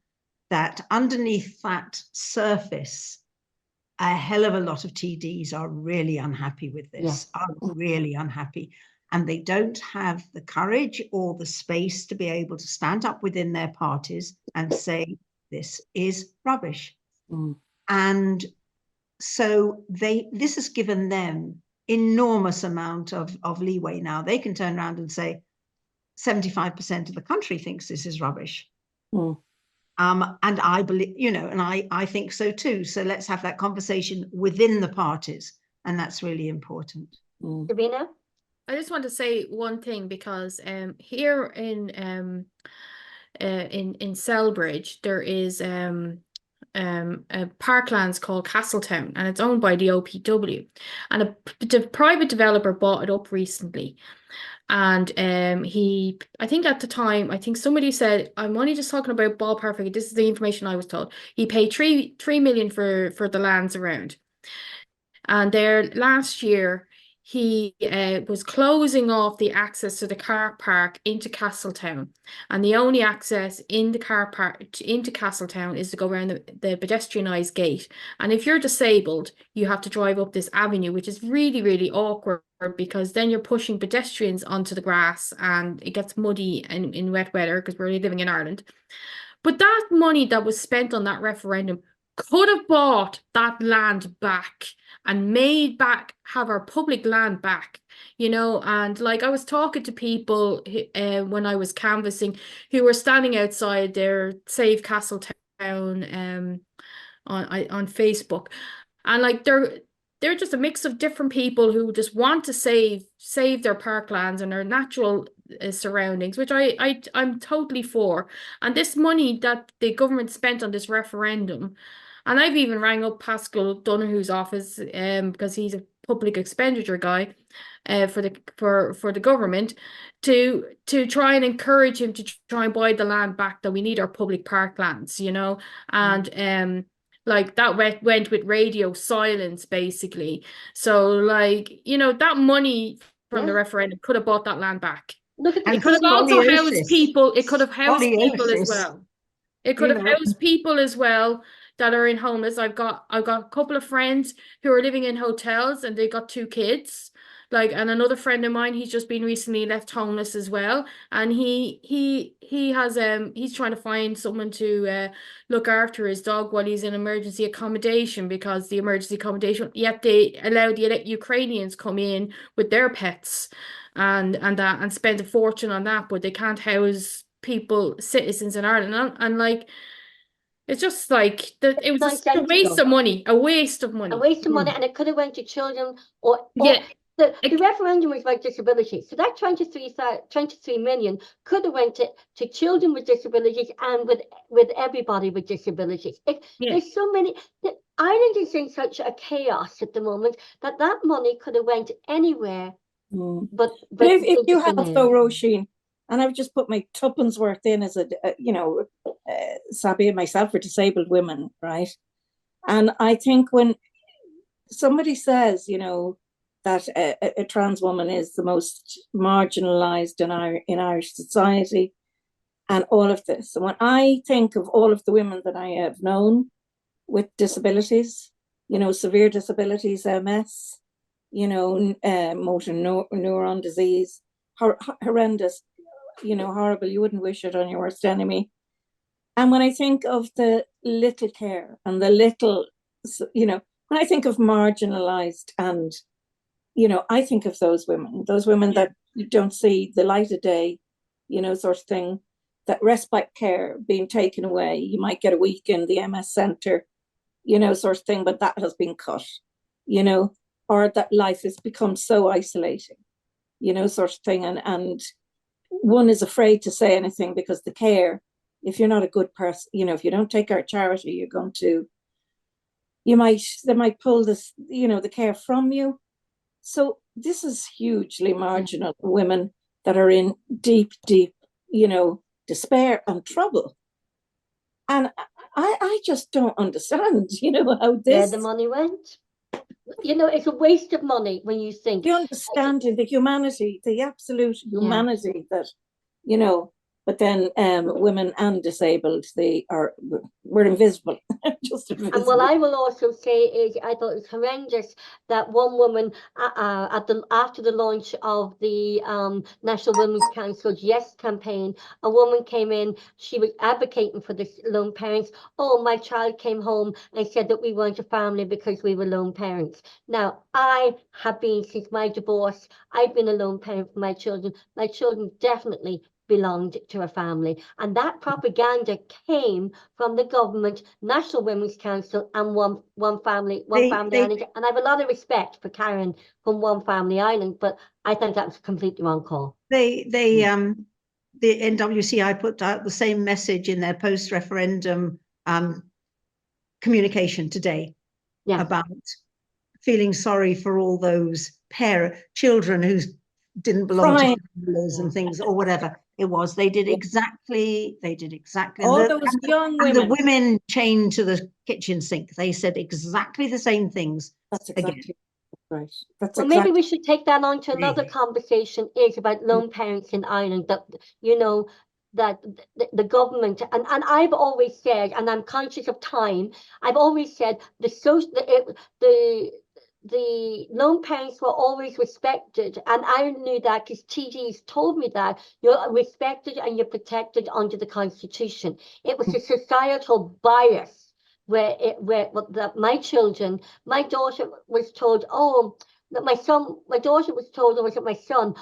that underneath that surface, a hell of a lot of TDs are really unhappy with this, are really unhappy. And they don't have the courage or the space to be able to stand up within their parties and say, this is rubbish. And so this has given them enormous amount of leeway now. They can turn around and say 75% of the country thinks this is rubbish. And I believe, you know, and I think so too. So let's have that conversation within the parties. And that's really important. Sabina? I just want to say one thing, because here in Selbridge there is a parklands called Castletown, and it's owned by the OPW, and the private developer bought it up recently. And I think at the time, I think somebody said, I'm only just talking about ballpark figure, this is the information I was told, he paid 3 million for the lands around. And there last year he was closing off the access to the car park into Castletown, and the only access in the car park into Castletown is to go around the pedestrianised gate. And if you're disabled, you have to drive up this avenue, which is really, really awkward, because then you're pushing pedestrians onto the grass and it gets muddy in wet weather, because we're living in Ireland. But that money that was spent on that referendum could have bought that land back and have our public land back, you know. And like, I was talking to people when I was canvassing, who were standing outside their Save Castletown on Facebook, and like they're just a mix of different people who just want to save their parklands and their natural surroundings, which I'm totally for. And this money that the government spent on this referendum, and I've even rang up Pascal Donoghue's office because he's a public expenditure guy for the government, to try and encourage him to try and buy the land back that we need, our public parklands, you know. And like that went with radio silence basically. So like, you know, that money from the referendum could have bought that land back. Look at it could have also housed people. It could have housed people as well. It could have housed people as well that are in homeless. I've got a couple of friends who are living in hotels, and they got 2 kids. Like, and another friend of mine, he's just been recently left homeless as well, and he has he's trying to find someone to look after his dog while he's in emergency accommodation, because the emergency accommodation, yet they allow the Ukrainians come in with their pets and spend a fortune on that, but they can't house citizens in Ireland. And like, It's just like it was a waste nonsensical. of money, a waste of money. A waste of money, and it could have went to children or Yeah. the referendum was about disabilities. So that 23 million could have went to children with disabilities and with everybody with disabilities. There's so many. The Ireland is in such a chaos at the moment that money could have went anywhere. But if you have though, Roisin, and I've just put my tuppence worth in as Sabina and myself are disabled women, right? And I think when somebody says, that a trans woman is the most marginalized in Irish society and all of this. And when I think of all of the women that I have known with disabilities, severe disabilities, MS, motor neuron disease, horrendous, horrible, you wouldn't wish it on your worst enemy. And when I think of the little care and the little, when I think of marginalized and, I think of those women that don't see the light of day, sort of thing, that respite care being taken away. You might get a week in the MS centre, sort of thing, but that has been cut, or that life has become so isolating, sort of thing. And one is afraid to say anything because the care, if you're not a good person, if you don't take our charity, they might pull this, the care from you. So this is hugely marginal women that are in deep, despair and trouble. And I just don't understand, how this... Where the money went. It's a waste of money when you think... The understanding, the humanity, the absolute humanity that, but then women and disabled, we're invisible, just invisible. And what I will also say is, I thought it was horrendous that one woman, after the launch of the National Women's Council's Yes campaign, a woman came in, she was advocating for the lone parents. Oh, my child came home and said that we weren't a family because we were lone parents. Now, I have been, since my divorce, I've been a lone parent for my children. My children definitely belonged to a family, and that propaganda came from the government, National Women's Council, and one family island. And I have a lot of respect for Karen from One Family Island, but I think that was a completely wrong call. The NWCI put out the same message in their post-referendum communication today about feeling sorry for all those children who didn't belong to families and things, or whatever it was. They did exactly. All those young women. And the women chained to the kitchen sink, they said exactly the same things. That's exactly right. Maybe we should take that on to another conversation, is about lone parents in Ireland, that, that the government, and I've always said, and I'm conscious of time, I've always said the lone parents were always respected, and I knew that because TDs told me that you're respected and you're protected under the Constitution. It was a societal bias where my daughter was told, my daughter was told, or was it my son,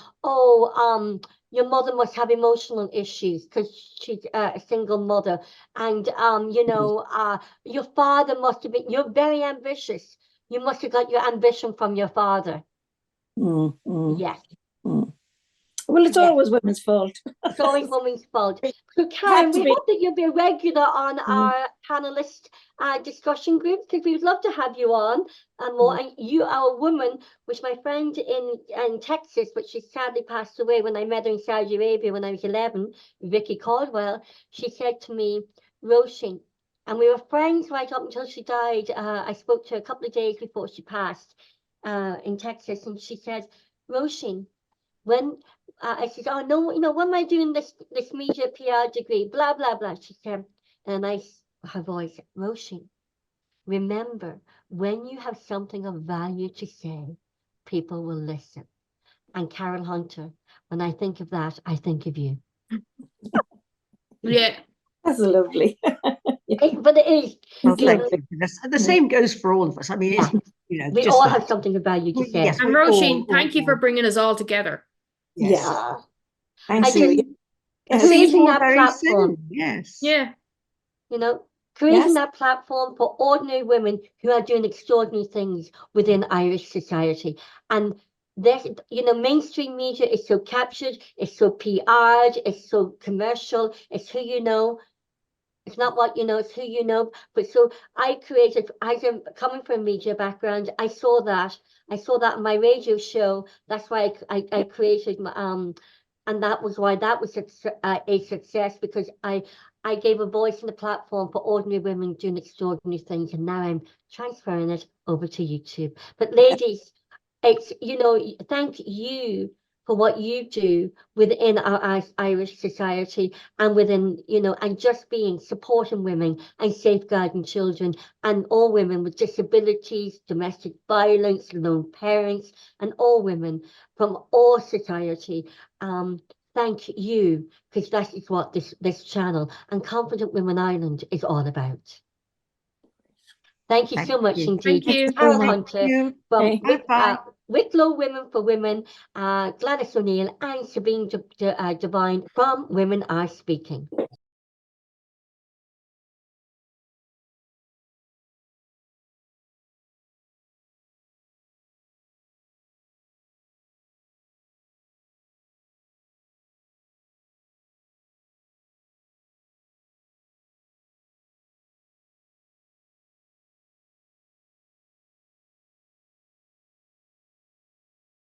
your mother must have emotional issues because she's a single mother, and your father must have been, you're very ambitious. You must have got your ambition from your father. Yes. Well, it's always women's fault. It's always women's fault. So, Karen, we hope that you'll be a regular on our panelist discussion groups, because we would love to have you on and more. And you are a woman, which my friend in Texas, but she sadly passed away when I met her in Saudi Arabia when I was 11, Vicky Caldwell, she said to me, Roisin, and we were friends right up until she died. I spoke to her a couple of days before she passed in Texas, and she said, Roisin, when I said, oh no, when am I doing this media PR degree? Blah blah blah. She said, and her voice, Roisin, remember, when you have something of value to say, people will listen. And Carol Hunter, when I think of that, I think of you. Yeah. That's lovely. But it is. The same goes for all of us. I mean, we all have something of value to say. Yes, and Roisin, thank you for bringing us all together. Yes. Yeah. Thank you. Using our platform. Yes. Yeah. creating Yes. that platform for ordinary women who are doing extraordinary things within Irish society. And this, mainstream media is so captured, it's so PR'd, it's so commercial, it's who you know. It's not what you know, it's who you know. But so I created, coming from a media background, I saw that in my radio show. That's why I created my, and that was why that was a success, because I gave a voice and a platform for ordinary women doing extraordinary things, and now I'm transferring it over to YouTube. But ladies, it's, thank you for what you do within our Irish society, and within, and just supporting women and safeguarding children and all women with disabilities, domestic violence, lone parents, and all women from all society. Thank you, because that is what this channel and Confident Women Ireland is all about. Thank you Thank so much you. indeed. Thank you. Carol Thank Hunter you. from Okay. Bye-bye. Wicklow Women for Women, Gadys O Neill and Sabina Devine from Women Are Speaking.